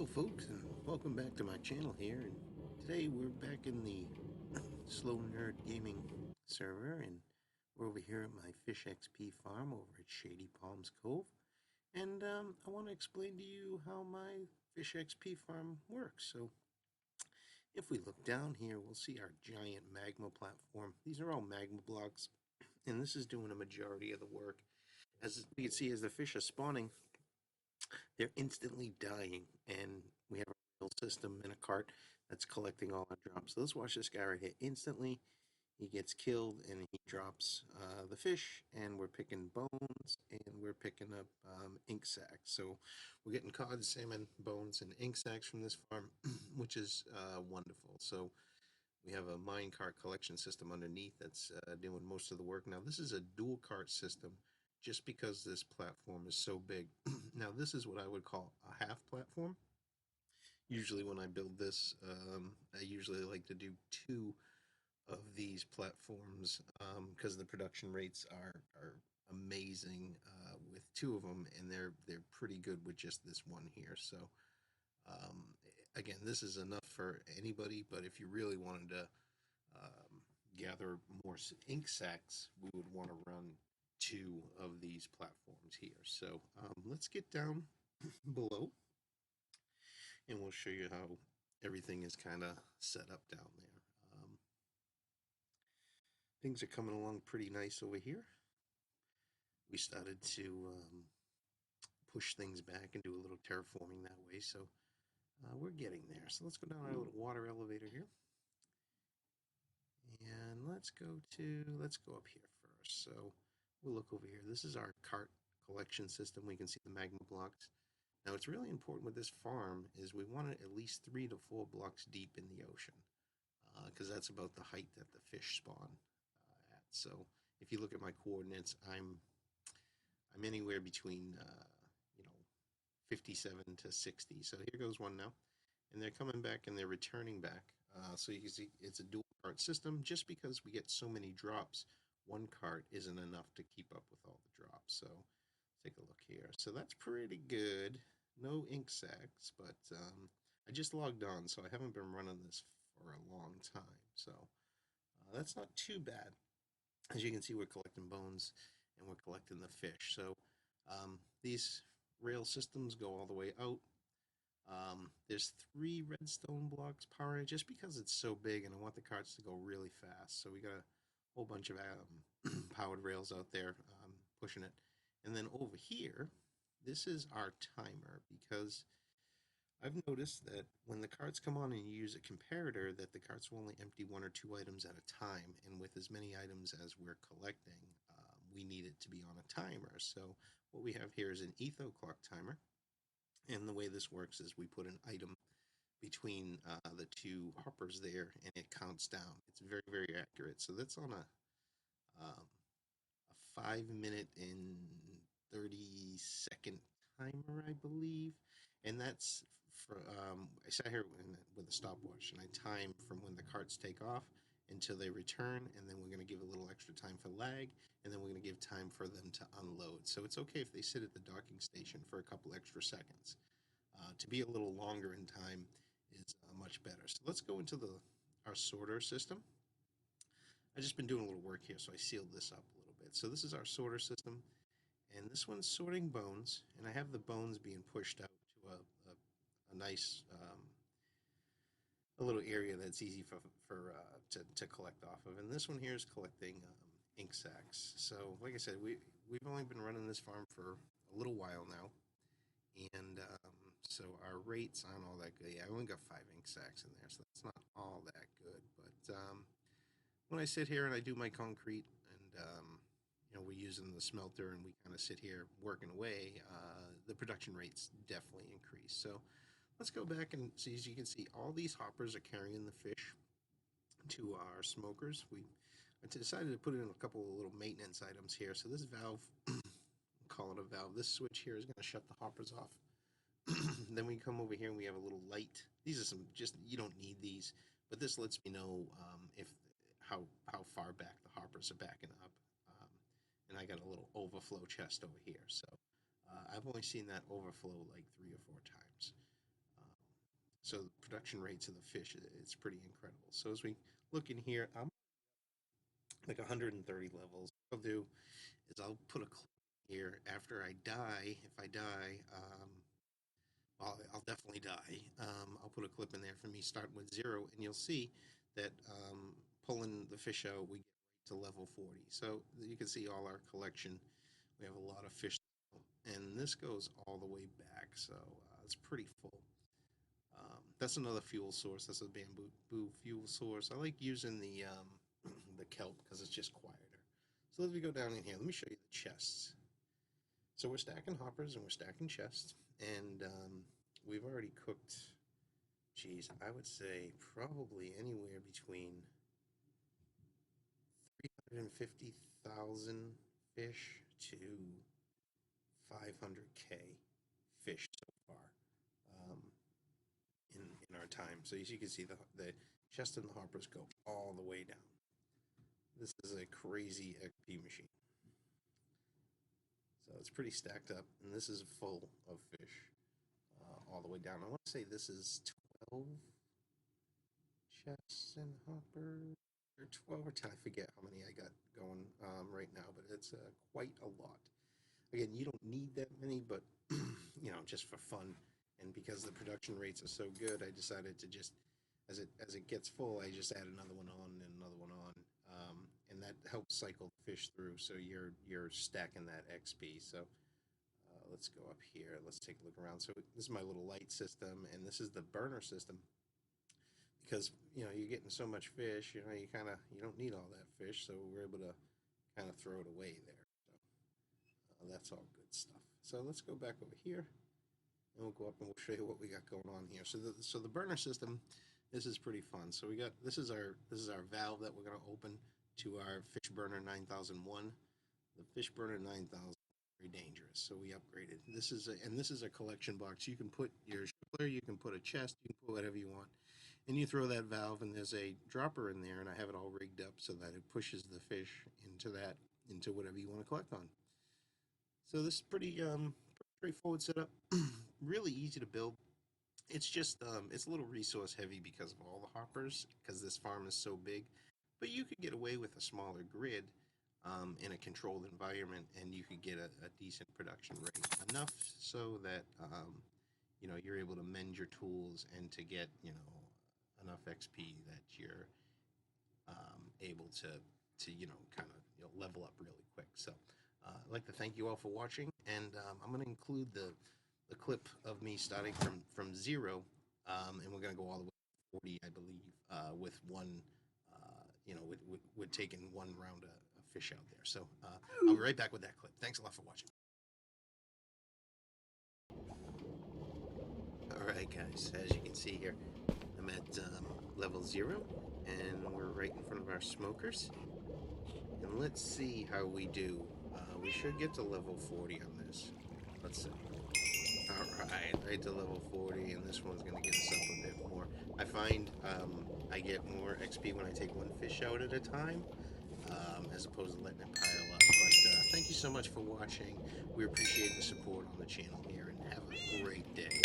Hello folks, and welcome back to my channel here. And today we're back in the Slow Nerd Gaming server, and we're over here at my Fish XP farm over at Shady Palms Cove. And I want to explain to you how my Fish XP farm works. So if we look down here, we'll see our giant magma platform. These are all magma blocks, and this is doing a majority of the work. As you can see, as the fish are spawning, they're instantly dying, and we have a real system in a cart that's collecting all our drops. So let's watch this guy right here. Instantly, he gets killed, and he drops the fish, and we're picking bones, and we're picking up ink sacs. So we're getting cod, salmon, bones, and ink sacs from this farm, which is wonderful. So we have a mine cart collection system underneath that's doing most of the work. Now, this is a dual cart system just because this platform is so big. Now, this is what I would call a half platform. Usually when I build this, I usually like to do two of these platforms because the production rates are amazing with two of them, and they're pretty good with just this one here. So again, this is enough for anybody, but if you really wanted to gather more ink sacs, we would want to run two of these platforms here. So let's get down below, and we'll show you how everything is kind of set up down there. Things are coming along pretty nice over here. We started to push things back and do a little terraforming that way, so we're getting there. So let's go down our little water elevator here. And let's go up here first. So we'll look over here. This is our cart collection system. We can see the magma blocks. Now, what's really important with this farm is we want it at least 3 to 4 blocks deep in the ocean, because that's about the height that the fish spawn at. So if you look at my coordinates, I'm anywhere between 57 to 60. So here goes one now, and they're coming back and they're returning back. So you can see it's a dual cart system. Just because we get so many drops, one cart isn't enough to keep up with all the drops. So take a look here. So that's pretty good. No ink sacs, but I just logged on, so I haven't been running this for a long time. So that's not too bad. As you can see, we're collecting bones and we're collecting the fish. So these rail systems go all the way out. There's 3 redstone blocks powering it just because it's so big and I want the carts to go really fast. So we got a whole bunch of powered rails out there pushing it. And then over here, this is our timer, because I've noticed that when the carts come on and you use a comparator, that the carts will only empty 1 or 2 items at a time. And with as many items as we're collecting, we need it to be on a timer. So what we have here is an etho clock timer. And the way this works is we put an item between the 2 hoppers there, and it counts down. It's very, very accurate. So that's on a 5-minute and 30-second timer, I believe. And that's for, I sat here with a stopwatch, and I time from when the carts take off until they return, and then we're going to give a little extra time for lag, and then we're going to give time for them to unload. So it's okay if they sit at the docking station for a couple extra seconds. To be a little longer in time is much better. So let's go into our sorter system. I've just been doing a little work here, so I sealed this up a little bit. So this is our sorter system, and this one's sorting bones, and I have the bones being pushed out to a nice a little area that's easy to collect off of. And this one here is collecting ink sacs. So like I said, we've only been running this farm for a little while now, and so our rates aren't all that good. Yeah, I only got 5 ink sacs in there, so that's not all that good. But when I sit here and I do my concrete, and we're using the smelter, and we kind of sit here working away, the production rates definitely increase. So let's go back and see. As you can see, all these hoppers are carrying the fish to our smokers. I decided to put in a couple of little maintenance items here. So this valve, call it a valve, this switch here is going to shut the hoppers off. Then we come over here and we have a little light. These are some, just, you don't need these, but this lets me know if how far back the hoppers are backing up. And I got a little overflow chest over here. So I've only seen that overflow like 3 or 4 times. So the production rates of the fish, it's pretty incredible. So as we look in here, I'm like 130 levels. What I'll do is I'll put a clip here after I die. If I die, I'll definitely die. I'll put a clip in there for me starting with 0, and you'll see that pulling the fish out, we get right to level 40. So you can see all our collection. We have a lot of fish, and this goes all the way back, so it's pretty full. That's another fuel source. That's a bamboo fuel source. I like using the the kelp because it's just quieter. So let me go down in here. Let me show you the chests. So we're stacking hoppers and we're stacking chests, and we've already cooked. Geez, I would say probably anywhere between 350,000 fish to 500K fish so far. Um, in our time. So as you can see, the chest and the hoppers go all the way down. This is a crazy XP machine. So it's pretty stacked up, and this is full of fish all the way down. I want to say this is 12 chests and hoppers, or 12 or 10. I forget how many I got going right now, but it's quite a lot. Again, you don't need that many, but just for fun, and because the production rates are so good, I decided to just as it gets full, I just add another one on and another one on, and that helps cycle the fish through. So you're stacking that XP. So let's go up here. Let's take a look around. So this is my little light system, and this is the burner system. Because you're getting so much fish, you don't need all that fish, so we're able to kind of throw it away there. So that's all good stuff. So let's go back over here, and we'll go up and we'll show you what we got going on here. So the burner system, this is pretty fun. So this is our valve that we're going to open to our fish burner 9001. The fish burner 9000 is very dangerous, so we upgraded. This is a collection box. You can put your shippler, you can put a chest, you can put whatever you want, and you throw that valve, and there's a dropper in there, and I have it all rigged up so that it pushes the fish into whatever you want to collect on. So this is pretty straightforward setup, really easy to build. It's just it's a little resource heavy because of all the hoppers, because this farm is so big. But you could get away with a smaller grid in a controlled environment, and you could get a decent production rate, enough so that you're able to mend your tools and to get enough XP that you're able to kind of level up really quick. So I'd like to thank you all for watching, and I'm going to include the clip of me starting from 0, and we're going to go all the way to 40, I believe, with one, with taking one round of fish out there. So I'll be right back with that clip. Thanks a lot for watching. All right, guys, as you can see here, I'm at level 0, and we're right in front of our smokers. And let's see how we do. We should get to level 40 on this. Let's see. Alright, right to level 40, and this one's going to get us up a bit more. I find I get more XP when I take one fish out at a time, as opposed to letting it pile up. But thank you so much for watching. We appreciate the support on the channel here, and have a great day.